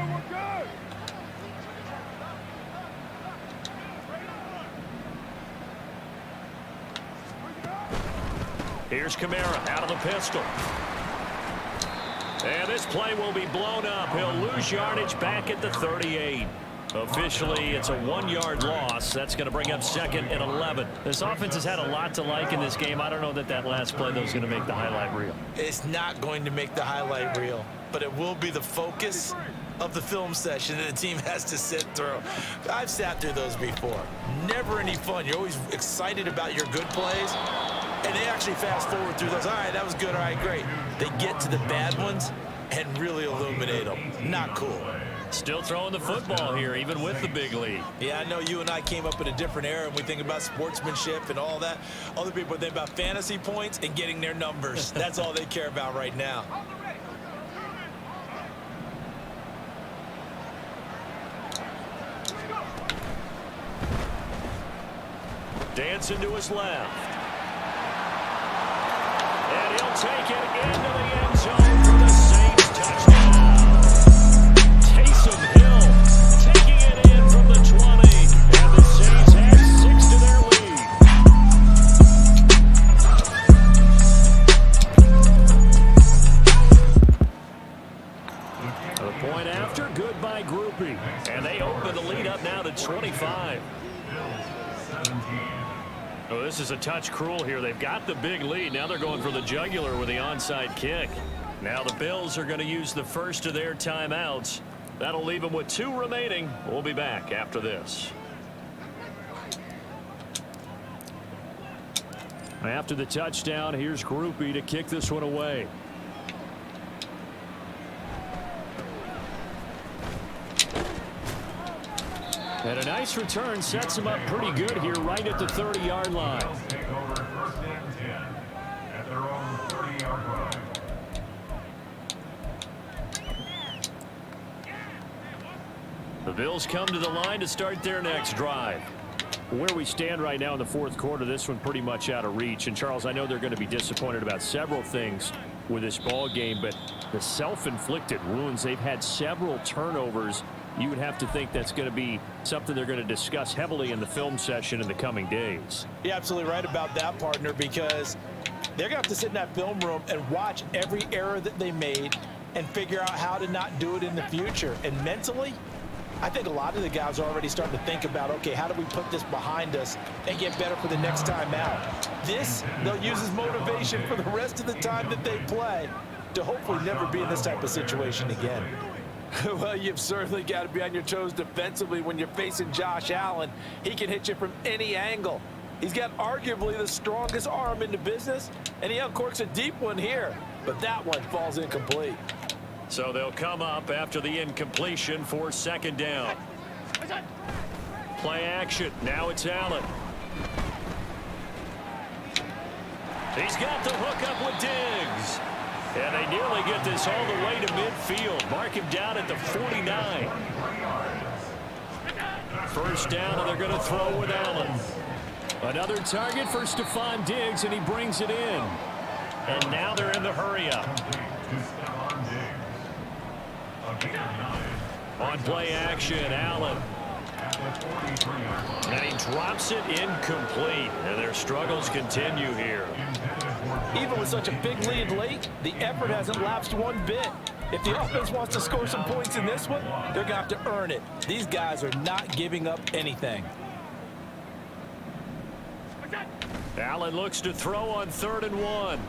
Here's Kamara out of the pistol. And this play will be blown up. He'll lose yardage back at the 38. Officially, it's a 1-yard loss. That's going to bring up 2nd and 11. This offense has had a lot to like in this game. I don't know that last play, though, is going to make the highlight reel. It's not going to make the highlight reel, but it will be the focus of the film session that the team has to sit through. I've sat through those before. Never any fun. You're always excited about your good plays, and they actually fast forward through those. All right, that was good. All right, great. They get to the bad ones and really illuminate them. Not cool. Still throwing the football here, even with the big lead. Yeah, I know you and I came up in a different era, and we think about sportsmanship and all that. Other people think about fantasy points and getting their numbers. That's all they care about right now. Dancing to his left. And he'll take it into the end zone for the Saints touchdown. Taysom Hill taking it in from the 20. And the Saints add 6 to their lead. A point after, good by Groupie. And they open the lead up now to 25. Oh, this is a touch cruel here. They've got the big lead. Now they're going for the jugular with the onside kick. Now the Bills are going to use the first of their timeouts. That'll leave them with 2 remaining. We'll be back after this. After the touchdown, here's Groupie to kick this one away. And a nice return sets him up pretty good here right at the 30-yard line. Take over 1st and 10 at their own 30-yard line. The Bills come to the line to start their next drive. Where we stand right now in the 4th quarter, this one pretty much out of reach. And, Charles, I know they're going to be disappointed about several things with this ball game, but the self-inflicted wounds, they've had several turnovers. You would have to think that's going to be something they're going to discuss heavily in the film session in the coming days. You're absolutely right about that, partner, because they're going to have to sit in that film room and watch every error that they made and figure out how to not do it in the future. And mentally, I think a lot of the guys are already starting to think about, okay, how do we put this behind us and get better for the next time out? This, they'll use as motivation for the rest of the time that they play to hopefully never be in this type of situation again. Well, you've certainly got to be on your toes defensively when you're facing Josh Allen. He can hit you from any angle. He's got arguably the strongest arm in the business, and he uncorks a deep one here, but that one falls incomplete. So they'll come up after the incompletion for 2nd down. Play action. Now it's Allen. He's got the hook up with Diggs. And they nearly get this all the way to midfield. Mark him down at the 49. 1st down, and they're going to throw with Allen. Another target for Stephon Diggs, and he brings it in. And now they're in the hurry-up. On play action, Allen. And he drops it incomplete. And their struggles continue here. Even with such a big lead late, the effort hasn't lapsed one bit. If the offense wants to score some points in this one, they're going to have to earn it. These guys are not giving up anything. Allen looks to throw on 3rd and 1.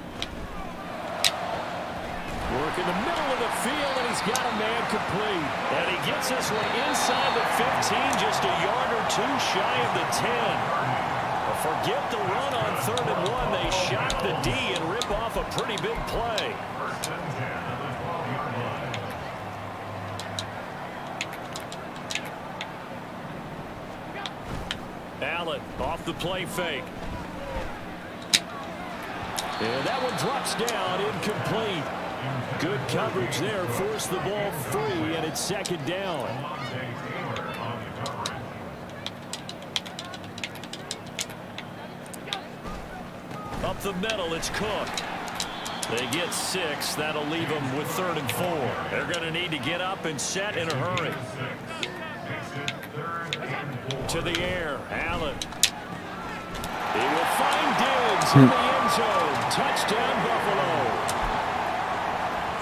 Work in the middle of the field, and he's got a man complete. And he gets this one inside the 15, just a yard or 2 shy of the 10. Forget the run on 3rd and 1. They shock the D and rip off a pretty big play. Allen off the play fake. And that one drops down, incomplete. Good coverage there, forced the ball free, and it's 2nd down. Up the middle, it's Cook. They get 6. That'll leave them with 3rd and 4. They're going to need to get up and set in a hurry. To the air, Allen. He will find Diggs in the end zone. Touchdown, Buffalo.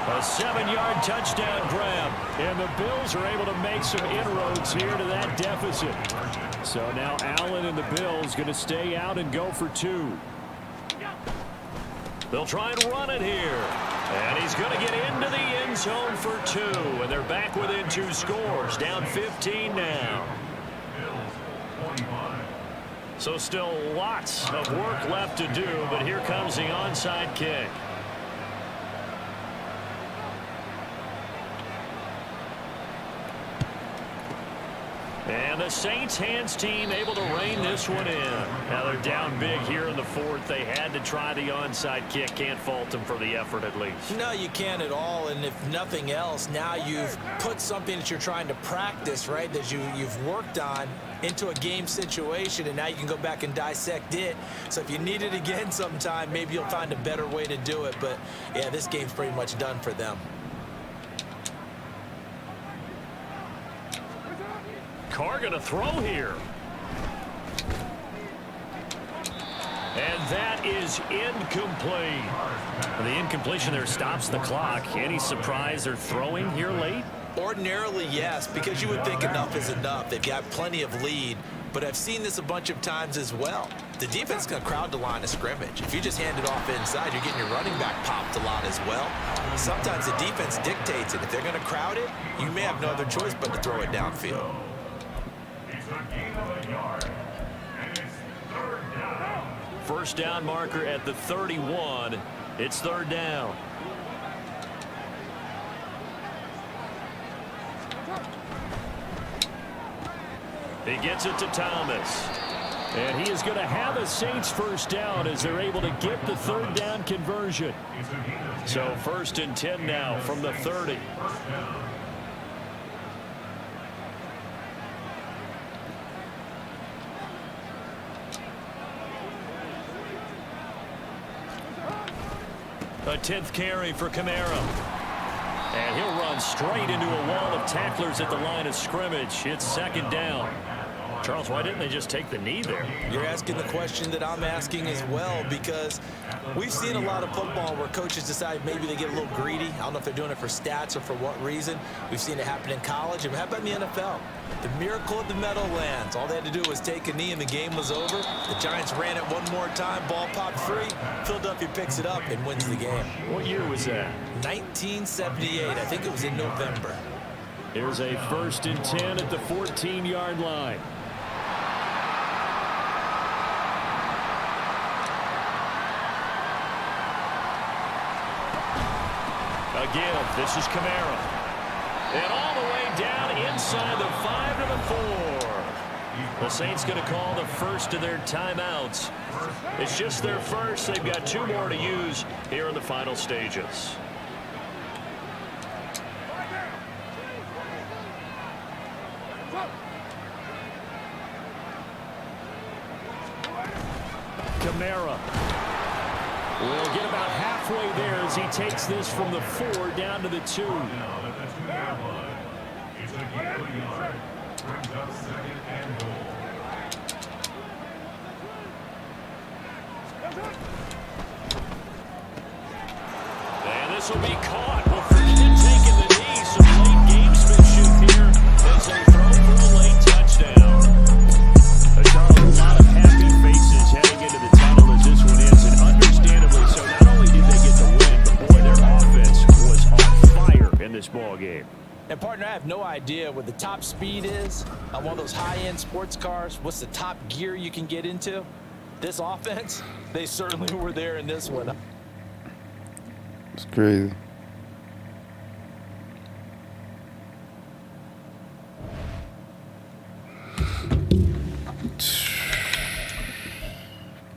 A 7-yard touchdown grab. And the Bills are able to make some inroads here to that deficit. So now Allen and the Bills going to stay out and go for 2. They'll try and run it here. And he's going to get into the end zone for 2. And they're back within 2 scores. Down 15 now. So still lots of work left to do. But here comes the onside kick. And the Saints hands team able to rein this one in. Now they're down big here in the 4th. They had to try the onside kick. Can't fault them for the effort at least. No, you can't at all. And if nothing else, now you've put something that you're trying to practice, right, that you've worked on into a game situation, and now you can go back and dissect it. So if you need it again sometime, maybe you'll find a better way to do it. But, yeah, this game's pretty much done for them. Carr going to throw here. And that is incomplete. The incompletion there stops the clock. Any surprise they're throwing here late? Ordinarily, yes, because you would think enough is enough. They've got plenty of lead, but I've seen this a bunch of times as well. The defense is going to crowd the line of scrimmage. If you just hand it off inside, you're getting your running back popped a lot as well. Sometimes the defense dictates it. If they're going to crowd it, you may have no other choice but to throw it downfield. First down marker at the 31. It's 3rd down. He gets it to Thomas. And he is going to have a Saints first down as they're able to get the 3rd down conversion. So 1st and 10 now from the 30. A 10th carry for Kamara. And he'll run straight into a wall of tacklers at the line of scrimmage. It's 2nd down. Charles, why didn't they just take the knee there? You're asking the question that I'm asking as well, because we've seen a lot of football where coaches decide maybe they get a little greedy. I don't know if they're doing it for stats or for what reason. We've seen it happen in college. And how about in the NFL? The miracle of the Meadowlands. All they had to do was take a knee and the game was over. The Giants ran it one more time. Ball popped free. Philadelphia picks it up and wins the game. What year was that? 1978. I think it was in November. Here's a 1st and 10 at the 14-yard line. Again, this is Kamara. And all the way down inside the 5 to the 4. The Saints going to call the first of their timeouts. It's just their first. They've got 2 more to use here in the final stages. Kamara will get about halfway there as he takes this from the 4 down to the 2. And this will be caught with Christian taking the knee. Some late gamesmanship here as they throw for a late touchdown. A lot of happy faces heading into the tunnel as this one is, and understandably so. Not only did they get the win, but boy, their offense was on fire in this ball game. And partner, I have no idea what the top speed is on one of those high-end sports cars. What's the top gear you can get into? This offense, they certainly were there in this one. It's crazy.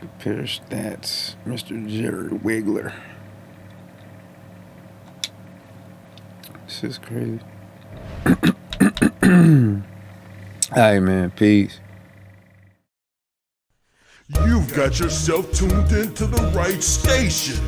Compare stats, Mr. Jared Wiggler. This is crazy. All right, man. Peace. You've got yourself tuned into the right station.